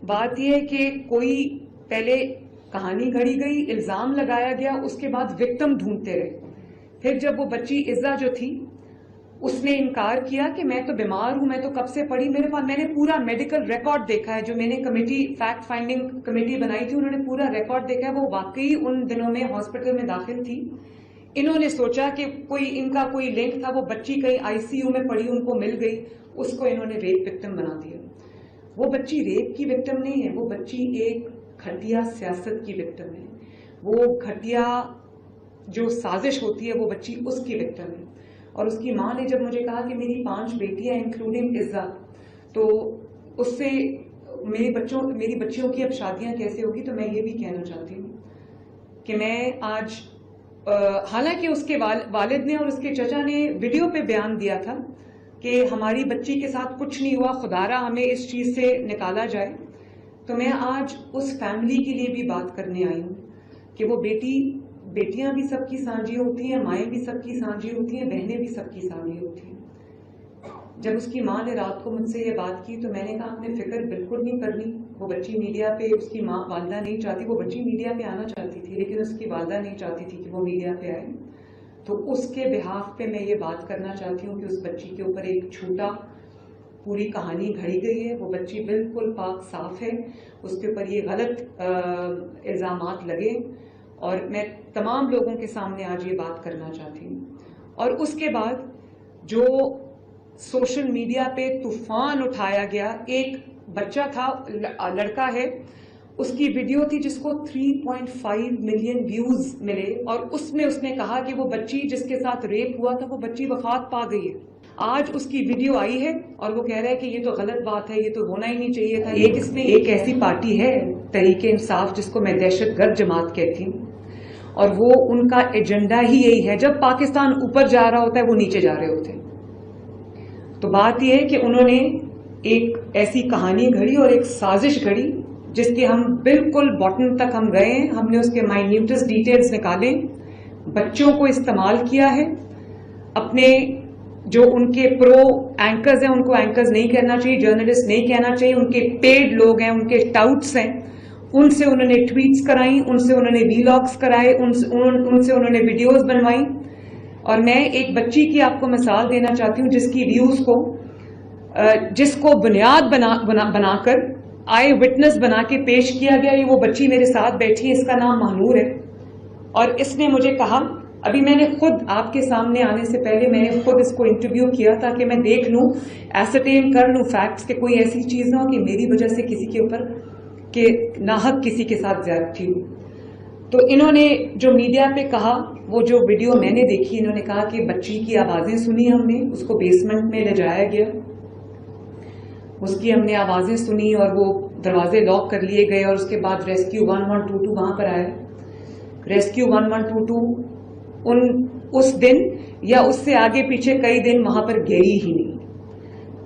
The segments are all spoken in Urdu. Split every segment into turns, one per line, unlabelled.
بات یہ ہے کہ کوئی پہلے کہانی گھڑی گئی، الزام لگایا گیا، اس کے بعد وکٹم ڈھونڈتے رہے. پھر جب وہ بچی عزا جو تھی اس نے انکار کیا کہ میں تو بیمار ہوں، میں تو کب سے پڑھی، میرے پاس میں نے پورا میڈیکل ریکارڈ دیکھا ہے. جو میں نے کمیٹی فیکٹ فائنڈنگ کمیٹی بنائی تھی انہوں نے پورا ریکارڈ دیکھا ہے. وہ واقعی ان دنوں میں ہاسپٹل میں داخل تھی. انہوں نے سوچا کہ ان کا کوئی لنک تھا، وہ بچی کہیں آئی سی یو میں پڑی، ان کو مل گئی، اس کو انہوں نے ریپ وکٹم بنا دیا. وہ بچی ریپ کی وکٹم نہیں ہے، وہ بچی ایک گھٹیا سیاست کی وکٹم ہے. وہ گھٹیا جو سازش ہوتی ہے وہ بچی اس کی وکٹم ہے. اور اس کی ماں نے جب مجھے کہا کہ میری 5 بیٹیاں انکلوڈنگ عزا، تو اس سے میری بچیوں کی اب شادیاں کیسے ہوگی. تو میں یہ بھی کہنا چاہتی ہوں کہ میں آج حالانکہ اس کے والد نے اور اس کے چچا نے ویڈیو پہ بیان دیا تھا کہ ہماری بچی کے ساتھ کچھ نہیں ہوا، خدارا ہمیں اس چیز سے نکالا جائے. تو میں آج اس فیملی کے لیے بھی بات کرنے آئی ہوں کہ وہ بیٹیاں بھی سب کی سانجھی ہوتی ہیں، مائیں بھی سب کی سانجھی ہوتی ہیں، بہنیں بھی سب کی سانجھی ہوتی ہیں. جب اس کی ماں نے رات کو مجھ سے یہ بات کی تو میں نے کہا آپ نے فکر بالکل نہیں کرنی. وہ بچی میڈیا پہ، اس کی ماں والدہ نہیں چاہتی، وہ بچی میڈیا پہ آنا چاہتی تھی لیکن اس کی والدہ نہیں چاہتی تھی کہ وہ میڈیا پہ آئے. تو اس کے بہاف پہ میں یہ بات کرنا چاہتی ہوں کہ اس بچی کے اوپر ایک جھوٹا پوری کہانی گھڑی گئی ہے. وہ بچی بالکل پاک صاف ہے، اس کے اوپر یہ غلط الزامات لگے اور میں تمام لوگوں کے سامنے آج یہ بات کرنا چاہتی ہوں. اور اس کے بعد جو سوشل میڈیا پہ طوفان اٹھایا گیا، ایک بچہ تھا، لڑکا ہے، اس کی ویڈیو تھی جس کو 3.5 ملین ویوز ملے اور اس میں اس نے کہا کہ وہ بچی جس کے ساتھ ریپ ہوا تھا وہ بچی وفات پا گئی ہے. آج اس کی ویڈیو آئی ہے اور وہ کہہ رہا ہے کہ یہ تو غلط بات ہے، یہ تو ہونا ہی نہیں چاہیے تھا. ایک ایسی پارٹی ہے تحریک انصاف جس کو میں دہشت گرد جماعت کہتی ہوں، اور وہ ان کا ایجنڈا ہی یہی ہے، جب پاکستان اوپر جا رہا ہوتا ہے وہ نیچے جا رہے ہوتے ہیں. تو بات یہ ہے کہ انہوں نے ایک ایسی کہانی گھڑی اور ایک سازش گھڑی جس کے ہم بالکل باٹم تک ہم گئے ہیں. ہم نے اس کے مائنیوٹس ڈیٹیلز نکالے، بچوں کو استعمال کیا ہے. اپنے جو ان کے پرو اینکرز ہیں ان کو اینکرز نہیں کہنا چاہیے، جرنلسٹ نہیں کہنا چاہیے، ان کے پیڈ لوگ ہیں، ان کے ٹاؤٹس ہیں، ان سے انہوں نے ٹویٹس کرائیں، ان سے انہوں نے ویلاگز کرائے، ان سے انہوں نے ویڈیوز بنوائیں. اور میں ایک بچی کی آپ کو مثال دینا چاہتی ہوں جس کو بنیاد بنا کر آئے وٹنس بنا کے پیش کیا گیا. یہ وہ بچی میرے ساتھ بیٹھی ہے، اس کا نام مہنور ہے. اور اس نے مجھے کہا، ابھی میں نے خود آپ کے سامنے آنے سے پہلے میں نے خود اس کو انٹرویو کیا تاکہ میں دیکھ لوں، ایسرٹین کر لوں فیکٹس کہ کوئی ایسی چیز نہ ہو کہ میری وجہ سے کسی کے اوپر کہ ناحق کسی کے ساتھ زیادتی ہو. تو انہوں نے جو میڈیا پہ کہا، وہ جو ویڈیو میں نے دیکھی، انہوں نے کہا کہ بچی کی آوازیں سنی ہم نے، اس کو بیسمنٹ میں لے جایا گیا، اس کی ہم نے آوازیں سنی اور وہ دروازے لاک کر لیے گئے اور اس کے بعد ریسکیو 1122 وہاں پر آیا. ریسکیو 1122 اس دن یا اس سے آگے پیچھے کئی دن وہاں پر گئی ہی نہیں.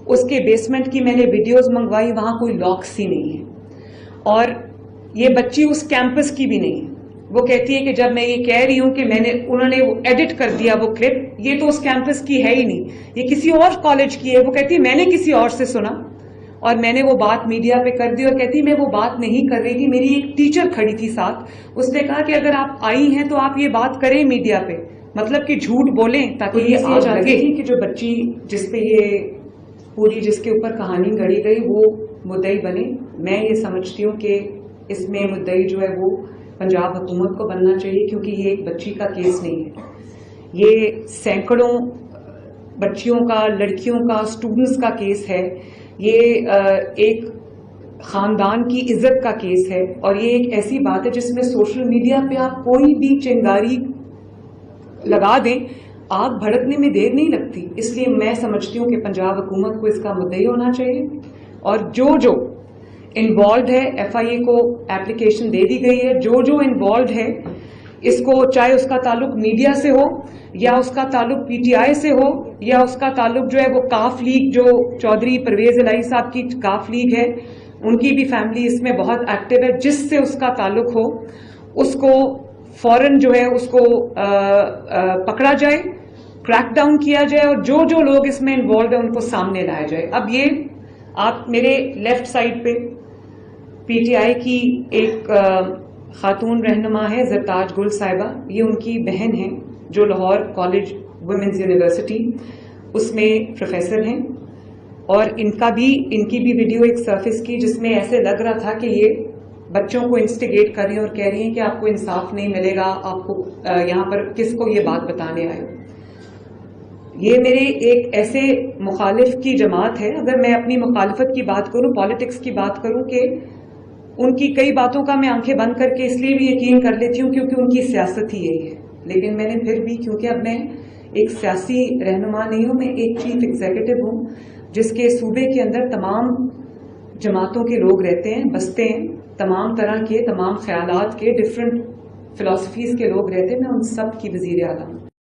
اس کے بیسمنٹ کی میں نے ویڈیوز منگوائی، وہاں کوئی لاکس ہی نہیں ہے. اور یہ بچی اس کیمپس کی بھی نہیں ہے. وہ کہتی ہے کہ جب میں یہ کہہ رہی ہوں کہ انہوں نے ایڈٹ کر دیا وہ کلپ، یہ تو اس کیمپس کی ہے ہی نہیں، یہ کسی اور کالج کی ہے. وہ کہتی ہے میں نے کسی اور سے سنا اور میں نے وہ بات میڈیا پہ کر دی. اور کہتی میں وہ بات نہیں کر رہی تھی، میری ایک ٹیچر کھڑی تھی ساتھ، اس نے کہا کہ اگر آپ آئی ہیں تو آپ یہ بات کریں میڈیا پہ، مطلب کہ جھوٹ بولیں تاکہ یہ آگ لگے کہ جو بچی جس پہ یہ پوری جس کے اوپر کہانی گھڑی گئی وہ مدعی بنے. میں یہ سمجھتی ہوں کہ اس میں مدعی جو ہے وہ پنجاب حکومت کو بننا چاہیے، کیونکہ یہ ایک بچی کا کیس نہیں ہے، یہ سینکڑوں بچیوں کا، لڑکیوں کا، اسٹوڈنٹس کا کیس ہے. یہ ایک خاندان کی عزت کا کیس ہے اور یہ ایک ایسی بات ہے جس میں سوشل میڈیا پہ آپ کوئی بھی چنگاری لگا دیں، آگ بھڑکنے میں دیر نہیں لگتی. اس لیے میں سمجھتی ہوں کہ پنجاب حکومت کو اس کا مدعی ہونا چاہیے اور جو انوالوڈ ہے، ایف آئی اے کو اپلیکیشن دے دی گئی ہے، جو انوالوڈ ہے اس کو، چاہے اس کا تعلق میڈیا سے ہو یا اس کا تعلق پی ٹی آئی سے ہو یا اس کا تعلق جو ہے وہ کاف لیگ، جو چودھری پرویز الہی صاحب کی کاف لیگ ہے، ان کی بھی فیملی اس میں بہت ایکٹیو ہے. جس سے اس کا تعلق ہو اس کو فوراً جو ہے اس کو پکڑا جائے، کریک ڈاؤن کیا جائے اور جو لوگ اس میں انوالوڈ ہیں ان کو سامنے لایا جائے. اب یہ آپ میرے لیفٹ سائڈ پہ پی ٹی آئی کی ایک خاتون رہنما ہے زرتاج گل صاحبہ، یہ ان کی بہن ہیں جو لاہور کالج ویمنز یونیورسٹی اس میں پروفیسر ہیں، اور ان کی بھی ویڈیو ایک سرفس کی جس میں ایسے لگ رہا تھا کہ یہ بچوں کو انسٹیگیٹ کر رہی ہیں اور کہہ رہی ہیں کہ آپ کو انصاف نہیں ملے گا، آپ کو یہاں پر کس کو یہ بات بتانے آئے ہو۔ یہ میرے ایک ایسے مخالف کی جماعت ہے، اگر میں اپنی مخالفت کی بات کروں، پالیٹکس کی بات کروں، کہ ان کی کئی باتوں کا میں آنکھیں بند کر کے اس لیے بھی یقین کر لیتی ہوں کیونکہ ان کی سیاست ہی یہی ہے، لیکن میں نے پھر بھی، کیونکہ اب میں ایک سیاسی رہنما نہیں ہوں، میں ایک چیف ایگزیکٹو ہوں جس کے صوبے کے اندر تمام جماعتوں کے لوگ رہتے ہیں، بستے ہیں، تمام طرح کے، تمام خیالات کے، ڈفرینٹ فلاسفیز کے لوگ رہتے ہیں، میں ان سب کی وزیر اعلیٰ ہوں۔